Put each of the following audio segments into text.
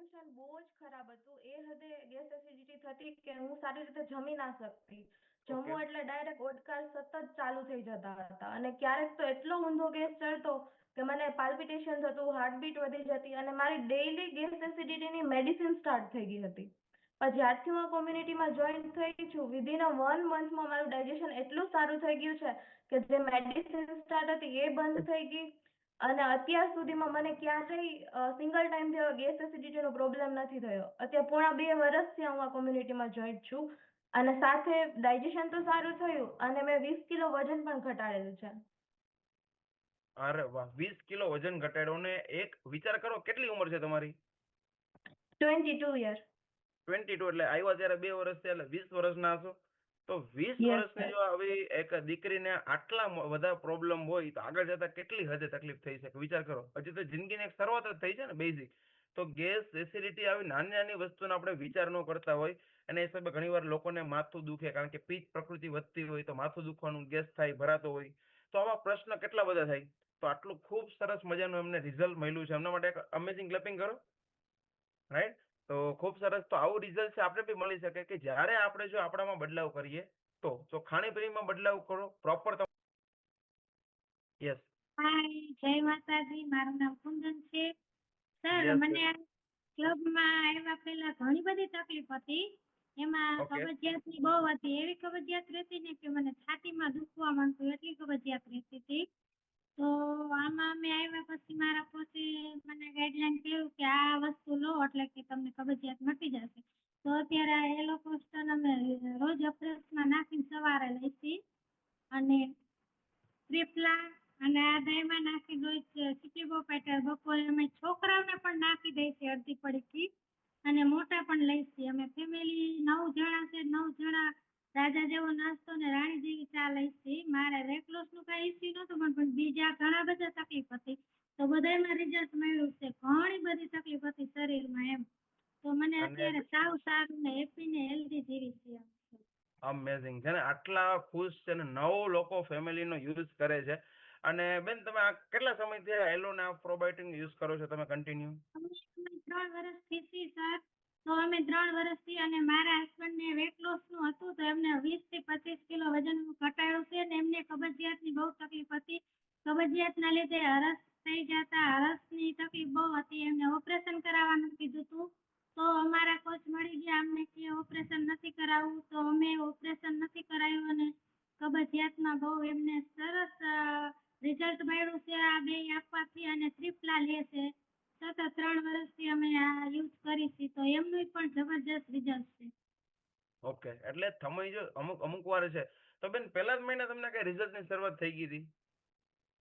Digestion બહુ જ ખરાબ હતું. એ હદે ગેસ એસિડિટી થતી કે હું સારી રીતે જમી ના શકતી. ઓકે. જમું એટલે ડાયરેક્ટ ઓડકાર સતત ચાલુ થઈ જતા હતા અને ક્યારેક તો એટલો ઊંધો ગેસ ચડતો કે મને પાલ્પિટેશન થતું, હાર્ટબીટ વધી જતી અને મારી ડેઈલી ગેસ એસિડિટીની મેડિસિન સ્ટાર્ટ થઈ ગઈ હતી. પણ જ્યારથી હું કોમ્યુનિટીમાં જોઈન થઈ છું, વિધિન અ 1 મંથમાં મારું ડાયજેશન એટલું સારું થઈ ગયું છે કે જે મેડિસિન સ્ટાર્ટ હતી એ બંધ થઈ ગઈ અને અત્યાર સુધીમાં મને ક્યારેય સિંગલ ટાઈમ ગેસ એસિડિટીનો પ્રોબ્લેમ નથી થયો. અત્યારે પોણા 2 વર્ષથી હું આ કોમ્યુનિટીમાં જોઈન્ટ છું અને સાથે ડાયજેશન તો સારું થયું અને મેં 20 કિલો વજન પણ ઘટાડેલું છે. અરે વાહ, 20 કિલો વજન ઘટાડ્યો ને એક વિચાર કરો કેટલી ઉંમર છે તમારી? 22 યર. 22 એટલે આવ્યા ત્યારે 2 વર્ષ થયા એટલે 20 વર્ષના હશો. તો વીસ યસ વર્ષની સર. જો આવી એક દીકરીને આટલા બધા પ્રોબ્લેમ હોય તો આગળ જતા કેટલી હદે તકલીફ થઈ શકે વિચાર કરો. હજી તો જિંદગીની એક શરૂઆત જ થઈ છે ને બેઝિક. તો ગેસ એસિડિટી આવી નાની નાની વસ્તુનો આપણે વિચાર ન કરતા હોય અને એ હિસાબે ઘણી વાર લોકોને માથું દુખે કારણ કે પિત્ત પ્રકૃતિ વધતી હોય તો માથું દુખવાનું, ગેસ થાય, ભરાતો હોય તો આવા પ્રશ્ન કેટલા બધા થાય. તો આટલું ખૂબ સરસ મજાનું એમને રિઝલ્ટ મળ્યું છે, એમના માટે એક અમેઝિંગ ક્લેપિંગ કરો. રાઈટ. તો ખૂબ સરસ. તો આવું રિઝલ્ટ છે આપણે બી મળી શકે કે જ્યારે આપણે જો આપણામાં બદલાવ કરીએ તો ખાણીપીણીમાં બદલાવ કરો પ્રોપર. યસ. હાય, જય માતાજી. મારું નામ કુંદન છે. Sir, yes. મને આ ક્લબમાં આવ્યા પહેલા ઘણી બધી તકલીફ હતી. એમાં ઓકે. કબજિયાતની બહુ હતી. એવી કબજિયાત રહેતી ને કે મને છાતીમાં દુખવા માંડતું, એટલી કબજિયાત રહેતી હતી. તો આમાં અમે આવ્યા પછી મારા કોચે મને ગાઈડલાઈન કર્યું કે આ વસ્તુ લો એટલે કે તમને કબજિયાત મટી જશે. તો અત્યારે આ એલોકોસ્ટન અમે રોજ અપરેસમાં નાખીને સવારે લઈશી અને ત્રિફલા અને આ દહીંમાં નાખી દઉં છે. સિટીબોપેટર બપોરે અમે છોકરાઓને પણ નાખી દઈ છે અડધી પડીકી અને મોટા પણ લઈશી. અમે ફેમિલી 9 જણા છે. 9 જણા રાજા જેવો નાસ્તો ને રાણી જેવી ચા લઈશી. મારે વેટ લોસ નું કઈ ઇસ્યુ નતું પણ બીજા ઘણા બધા તકલીફ હતી. તો બધામાં રિઝલ્ટ મળ્યું છે. ઘણી બધી તકલીફ હતી શરીરમાં એમ. તો મને અને અત્યારે સાવ સારું ને હેપી ને હેલ્ધી જેવી છે. અમેઝિંગ છે ને, આટલા ખુશ છે ને 9 લોકો ફેમિલીનો યુઝ કરે છે. અને બેન તમે આ કેટલા સમયથી એલો ને આ પ્રોબાયોટિક યુઝ કરો છો તમે કન્ટિન્યુ? અમે 3 વર્ષથી છીએ સર. તો અમે 3 વર્ષથી અને મારા હસબન્ડ ને વેટ લોસ નું હતું તો એમને 20 થી 25 કિલો વજન ઘટાડ્યું છે ને એમને કબજિયાતની બહુ તકલીફ હતી. કબજિયાતના લીધે હરસ થઈ જતા, હરસની તકલીફ બહુ હતી. એમને ઓપરેશન કરાવવાનું કીધું હતું. તો અમારા કોચ મળી ગયા અમને કે ઓપરેશન નથી કરાવવું. તો અમે ઓપરેશન નથી કરાવ્યું અને કબજિયાતમાં બહુ એમને સરસ રિઝલ્ટ મળ્યું છે આ બે આપવાથી અને ત્રિફલા લે છે. સતત 3 વર્ષથી અમે આ યુઝ કરી છે તો એમનું પણ જબરજસ્ત રિઝલ્ટ છે. ઓકે. એટલે તમે જો અમુક અમુક વાર છે તો બેન પહેલા જ મહિને તમને કઈ રિઝલ્ટની શરૂઆત થઈ ગઈ હતી?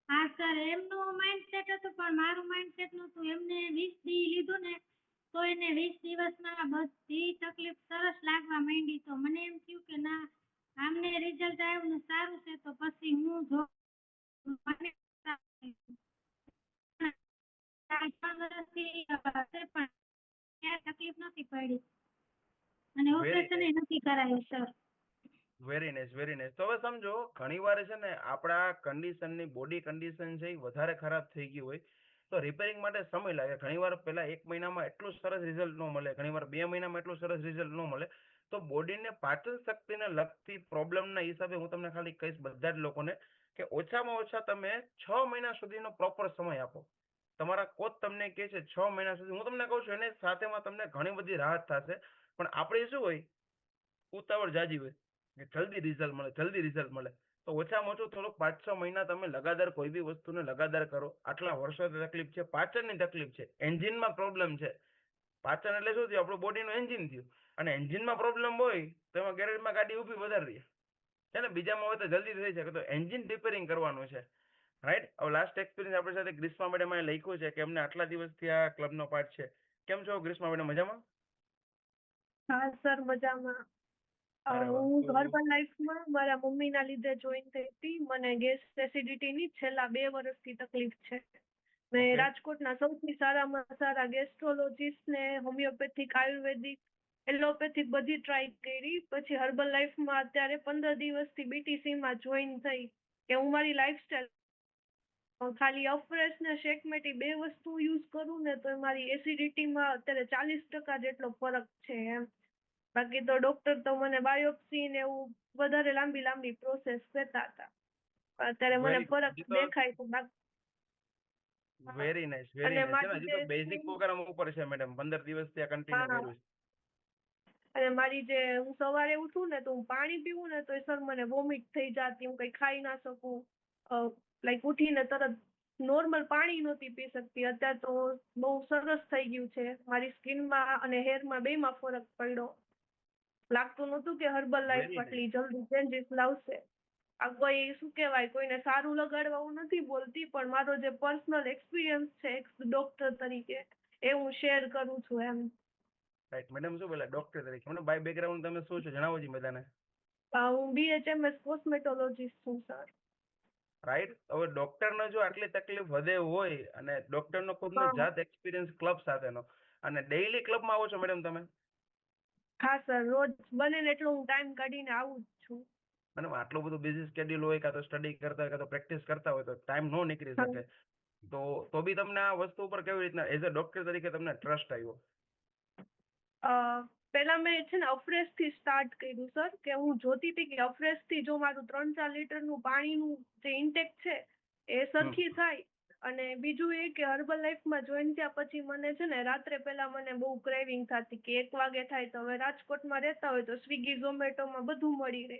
હા સર, એમનું માઇન્ડસેટ હતું પણ મારું માઇન્ડસેટ નહોતું. એમને 20 દી લીધું ને તો એને 20 દિવસમાં બધી તકલીફ સરસ લાગવા માંડી. તો મને એમ થયું કે ના, આમને રિઝલ્ટ આવ્યું ને સારું છે તો પછી હું જો મને 3 વર્ષથી હશે પણ ક્યાંય તકલીફ નથી પડી અને વેરી ઓપરેશન નાઇસ. નથી કરાયું sir. Very nice, very nice. તો હવે સમજો ઘણી વાર છે ને આપણા કન્ડિશનની બોડી કન્ડિશન છે એ વધારે ખરાબ થઈ ગઈ હોય તો રિપેરિંગ માટે સમય લાગે. ઘણી વાર પહેલા 1 મહિનામાં એટલું સરસ રિઝલ્ટ ન મળે, ઘણી વાર 2 મહિનામાં એટલું સરસ રિઝલ્ટ ન મળે. તો બોડીને પાચન શક્તિને લગતી પ્રોબ્લેમના હિસાબે હું તમને ખાલી કહીશ બધા જ લોકોને કે ઓછામાં ઓછા તમે 6 મહિના સુધીનો પ્રોપર સમય આપો. તમારા કોચ તમને કહે છે 6 મહિના સુધી. હું તમને કહું છું એને સાથેમાં તમને ઘણી બધી રાહત થશે. પણ આપણે શું હોય, ઉતાવળ જાજી હોય કે જલ્દી રિઝલ્ટ મળે, જલ્દી રિઝલ્ટ મળે. તો ઓછામાં ઓછું થોડુંક 5-6 મહિના તમે લગાતાર કોઈ બી વસ્તુને લગાતાર કરો. આટલા વર્ષોથી તકલીફ છે, પાચનની તકલીફ છે, એન્જિનમાં પ્રોબ્લેમ છે. પાચન એટલે શું થયું, આપણું બોડીનું એન્જિન થયું. અને એન્જિનમાં પ્રોબ્લેમ હોય તો એમાં ગેરેજમાં ગાડી ઊભી વધારે રહી છે ને, બીજામાં હોય તો જલ્દી થઈ શકે. તો એન્જિન રિપેરિંગ કરવાનું છે. રાઈટ. હવે લાસ્ટ એક્સપિરિયન્સ આપણી સાથે ગ્રીષ્મા મેડમ લખ્યું છે કે એમને આટલા દિવસથી આ ક્લબનો પાર્ટ છે. કેમ છો ગ્રીષ્મા મેડમ, મજામાં? હા સર, મજામાં. અરે વાહ. હું તો હર્બલ લાઈફમાં મારા મમ્મીના લીધે જોઈન થઈ હતી. મને ગેસ એસિડિટીની છેલ્લા 2 વર્ષથી તકલીફ છે. મેં ઓકે. રાજકોટના સૌથી સારામાં સારા ગેસ્ટ્રોલોજીસ્ટ ને હોમિયોપેથિક, આયુર્વેદિક, એલોપેથિક બધી ટ્રાય કરી. પછી હર્બલ લાઈફમાં અત્યારે 15 દિવસથી BTC માં જોઈન થઈ કે હું મારી લાઈફસ્ટાઈલ ખાલી અફરેશ ને શેકમેટી 2 વસ્તુ યુઝ કરું ને તો મારી એસિડિટીમાં અત્યારે 40% જેટલો ફરક છે એમ. બાકી તો ડોક્ટર તો મને બાયોપ્સી ને એવું વધારે લાંબી લાંબી પ્રોસેસ કહેતા હતા. અત્યારે મને વેરી ફરક તો દેખાય તો વેરી નાઇસ, વેરી અને નાઇસ. છે ને, મારી હજી જે તો બેઝિક પ્રોગ્રામ ઉપર છે મેડમ. 15 દિવસ ત્યાં કન્ટિન્યુ હા કર્યું છે. અને મારી જે હું સવારે ઉઠું ને તો હું પાણી પીવું ને તો સર મને વોમિટ થઈ જાતી, હું કઈ ખાઈ ના શકું, લાઈક ઉઠીને તરત નોર્મલ પાણી નહોતી પી શકતી. અત્યારે તો બહુ સરસ થઈ ગયું છે. મારી સ્કિનમાં અને હેરમાં બેમાં ફરક પડ્યો. લાગતું નહોતું કે હર્બલ લાઈફ વેરી નાઇસ. આટલી જલ્દી ચેન્જીસ લાવશે. આ કોઈ શું કહેવાય, કોઈને સારું લગાડવા હું નથી બોલતી, પણ મારો જે પર્સનલ એક્સપિરિયન્સ છે એક ડોક્ટર તરીકે એ હું શેર કરું છું એમ. Right madam. શું બોલે ડોક્ટર તરીકે મને બાય બેકગ્રાઉન્ડ તમે શું છો જણાવો જી બધાને. હું BHMS કોસ્મેટોલોજીસ્ટ છું સર. રાઈટ. હવે ડોક્ટરને જો આટલી તકલીફ વધે હોય અને ડોક્ટરનો ખુદનો હા જાત એક્સપિરિયન્સ ક્લબ સાથેનો, અને ડેઈલી ક્લબમાં આવો છો મેડમ તમે? હા સર, રોજ બને ને એટલો હું ટાઈમ કાઢીને આવું જ છું. મેડમ આટલું બધું બિઝી સ્કેડ્યુલ હોય, કાં તો સ્ટડી કરતા હોય, કાં તો પ્રેક્ટિસ કરતા હોય, તો ટાઈમ નો નીકળી હા. શકે. તો બી તમને આ વસ્તુ ઉપર કેવી રીતના એઝ અ ડોક્ટર તરીકે તમને ટ્રસ્ટ આવ્યો? પહેલા મેં છે ને અફરેશ થી સ્ટાર્ટ કર્યું સર, કે હું જોતી હતી કે અફરેશ થી જો મારું 3-4 લીટરનું પાણીનું જે ઇન્ટેક છે એ હમ. સરખી થાય. અને બીજું એ કે હર્બલ લાઈફમાં જોઈન થયા પછી મને છે ને રાત્રે પહેલા મને બહુ ક્રેવિંગ થતી કે 1 વાગે થાય. તો હવે રાજકોટમાં રહેતા હોય તો સ્વિગી ઝોમેટોમાં બધું મળી રહે.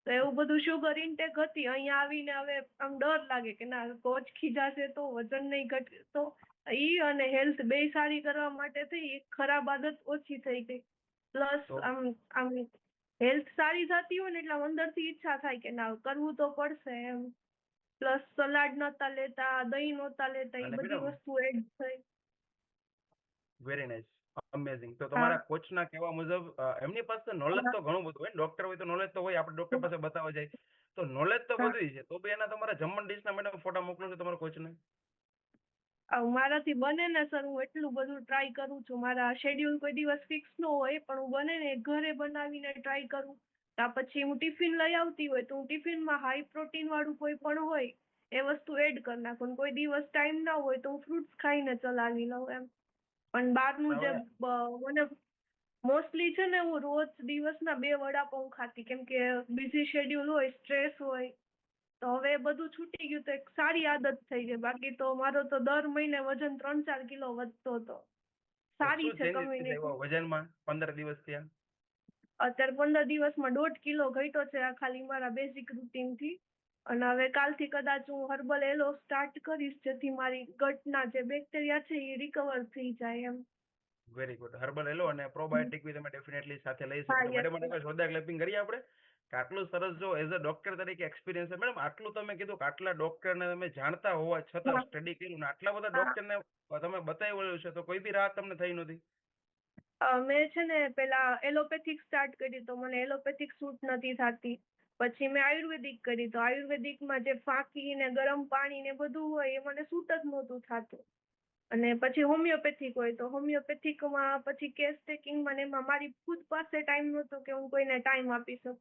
તો એવું બધું શુગર ઇન્ટેક હતી. અહીંયા આવીને હવે આમ ડર લાગે કે ના કોચ ખીજાશે તો, વજન નહીં ઘટે તો. ઈ અને હેલ્થ બે સારી કરવા માટે થઈ એક ખરાબ આદત ઓછી થઈ ગઈ. પ્લસ તો આમ આમ હેલ્થ સારી થતી હોય ને એટલે અંદરથી ઈચ્છા થાય કે ના કરવું તો પડશે એમ. પ્લસ સલાડ નહોતા લેતા, દહીં નહોતા લેતા, એ અને બધી મેડમ વસ્તુ એડ થઈ. Very nice, amazing. તો હા તમારા કોચના કહેવા મુજબ એમની પાસે નોલેજ તો ઘણું બધું હોય. ડોક્ટર હોય તો નોલેજ તો હોય, આપણે ડોક્ટર પાસે બતાવવા જાય તો નોલેજ તો હા. બધું છે. તો બી એના તમારા જમણ ડીશના મેડમ ફોટા મોકલો છો તમારા કોચને? મારાથી બને ને સર, હું એટલું બધું ટ્રાય કરું છું. મારા શેડ્યુલ કોઈ દિવસ ફિક્સ ન હોય, પણ હું બને ને ઘરે બનાવીને ટ્રાય કરું. ત્યાર પછી હું ટિફિન લઈ આવતી હોય તો હું ટિફિનમાં હાઈ પ્રોટીન વાળું કોઈ પણ હોય એ વસ્તુ એડ કરી નાખું. કોઈ દિવસ ટાઈમ ના હોય તો હું ફ્રૂટ્સ ખાઈને ચલાવી લઉં એમ. પણ બહારનું જે હવે મને મોસ્ટલી છે ને, હું રોજ દિવસના 2 વડાપાઉં ખાતી, કેમ કે બિઝી શેડ્યુલ હોય, સ્ટ્રેસ હોય. તો હવે એ બધું છૂટી ગયું તો એક સારી આદત થઈ ગઈ. બાકી તો મારો તો દર મહિને વજન 3-4 કિલો વધતો હતો. તો સારી શું છે ચેન્જીસ કમ્યુનિટી. આવ્યા વજનમાં 15 દિવસ થયા? અત્યારે 15 દિવસમાં 1.5 કિલો ઘટ્યો છે, આ ખાલી મારા બેઝિક રૂટીનથી. અને હવે કાલથી કદાચ હું હર્બલ એલો સ્ટાર્ટ કરીશ, જેથી મારી ગટના જે બેક્ટેરિયા છે એ રિકવર થઈ જાય એમ. Very good. હર્બલ એલો અને પ્રોબાયોટિક બી તમે ડેફિનેટલી સાથે લઈ શકો. હા, તો યસ મેડમ માટે જોરદાર ક્લેપિંગ કરીએ આપણે. કે આટલું સરસ જો એઝ અ ડોક્ટર તરીકે એક્સપિરિયન્સ છે મેડમ. આટલું તમે કીધું કે આટલા ડોક્ટરને તમે જાણતા હોવા છતાં હા સ્ટડી કર્યું ને આટલા બધા હા. ડોક્ટરને તમે બતાવ્યું છે, તો કોઈ બી રાહત તમને થઈ નથી? મેં છે ને પેલા એલોપેથિક સ્ટાર્ટ કરી તો મને એલોપેથિક સૂટ નથી થતી. પછી મેં આયુર્વેદિક કરી તો આયુર્વેદિકમાં જે ફાંકી ને ગરમ પાણી ને બધું હોય એ મને સૂટ જ નહોતું થતું. અને પછી હોમિયોપેથિક હોય તો હોમિયોપેથિકમાં પછી કેસ ટેકિંગમાં ને એમાં મારી ખુદ પાસે ટાઈમ નહોતો કે હું કોઈને ટાઈમ આપી શકું.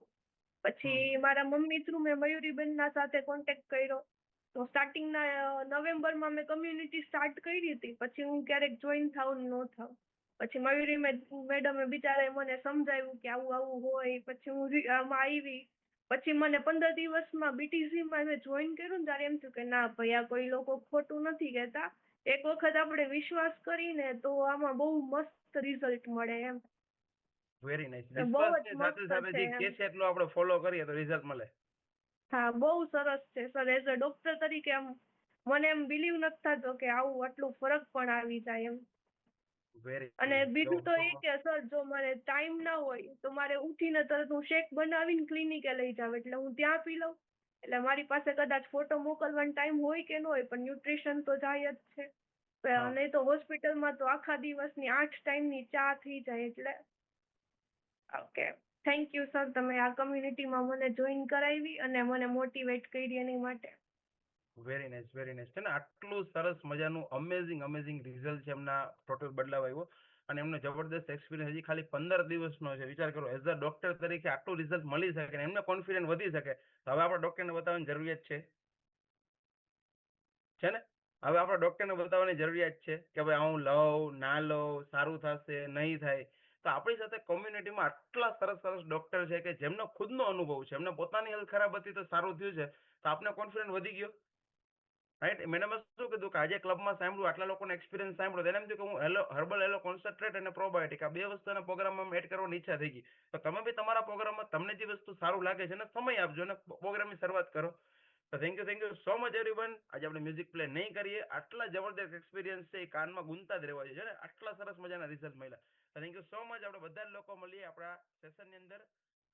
પછી મારા મમ્મી થ્રુ મેં મયુરીબેનના સાથે કોન્ટેક્ટ કર્યો. તો સ્ટાર્ટિંગના નવેમ્બરમાં મેં કમ્યુનિટી સ્ટાર્ટ કરી હતી. પછી હું ક્યારેક જોઈન થાઉં ન થાઉં. પછી મયુરી મેડમે બિચારાએ મને સમજાવ્યું કે આવું આવું હોય. પછી હું આમાં આવી. પછી મને 15 દિવસમાં BTC મેં જોઈન કર્યું ને ત્યારે એમ થયું કે ના ભાઈ, આ કોઈ લોકો ખોટું નથી કહેતા. એક વખત આપણે વિશ્વાસ કરીને તો આમાં બહુ મસ્ત રિઝલ્ટ મળે એમ. Very nice. બહુ વિશ્વાસની જ સાથે મસ્ત સાથે છે જે એમ. કે છે એટલું આપણે ફોલો કરીએ તો રિઝલ્ટ મળે. હા, બહુ સરસ છે સર. એઝ અ ડોક્ટર તરીકે આમ મને એમ બિલીવ નથી થતો કે આવું આટલું ફરક પણ આવી જાય એમ. વેરી અને નાઇસ. જો બીજું તો એ કે સર, જો મારે ટાઈમ ના હોય તો મારે ઉઠીને તરત હું શેક બનાવીને ક્લિનિકે લઈ જાવ, એટલે હું ત્યાં પી લઉં. એટલે મારી પાસે કદાચ ફોટો મોકલવાનો ટાઈમ હોય કે ન હોય, પણ ન્યુટ્રિશન તો જાય જ છે. હા નહીં તો હોસ્પિટલમાં તો આખા દિવસની 8 ટાઈમની ચા થઈ જાય. એટલે ઓકે, થેન્ક યુ સર, તમે આ કમ્યુનિટીમાં મને જોઈન કરાવી અને મને મોટિવેટ કરી એની માટે. Very nice, very nice. છે ને, આટલું સરસ મજાનું અમેઝિંગ રિઝલ્ટ છે એમના. ટોટલ બદલાવ આવ્યો અને એમને જબરદસ્ત એક્સપિરિયન્સ હજી ખાલી 15 દિવસનો છે. વિચાર કરો, એઝ અ ડોક્ટર તરીકે આટલું રિઝલ્ટ મળી શકે ને એમને કોન્ફિડન્સ વધી શકે, તો હવે આપણે ડોક્ટરને બતાવવાની જરૂરિયાત છે. છે ને? હવે આપણે ડોક્ટરને બતાવવાની જરૂરિયાત છે કે ભાઈ હું લઉં ના લઉં, સારું થશે નહીં થાય. તો આપણી સાથે કોમ્યુનિટીમાં આટલા સરસ સરસ ડોક્ટર છે કે જેમનો ખુદનો અનુભવ છે, એમને પોતાની હેલ્થ ખરાબ હતી તો સારું થયું છે, તો આપને કોન્ફિડન્સ વધી ગયો. રાઈટ. મેડમે શું કીધું કે આજે ક્લબમાં સાંભળ્યું, આટલા લોકોનો એક્સપિરિયન્સ સાંભળ્યો, એને એમ થયું કે હું હર્બલ એલો કોન્સન્ટ્રેટ અને પ્રોબાયોટિક આ બે વસ્તુના પ્રોગ્રામમાં એડ કરવાની ઈચ્છા થઈ ગઈ. તો તમે બી તમારા પ્રોગ્રામમાં તમને જે વસ્તુ સારું લાગે છે એને સમય આપજો અને પ્રોગ્રામની શરૂઆત કરો. તો thank you so much everyone. આજે આપણે મ્યુઝિક પ્લે નહીં કરીએ, આટલા જબરદસ્ત એક્સપિરિયન્સ છે એ કાનમાં ગુંજતા જ રહેવા છે ને, આટલા સરસ મજાના રિઝલ્ટ મળ્યા. તો થેન્ક યુ સો મચ. આપણે બધા જ લોકો મળીએ આપણા સેશનની અંદર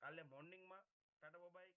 કાલે મોર્નિંગમાં. ટાટા બાય.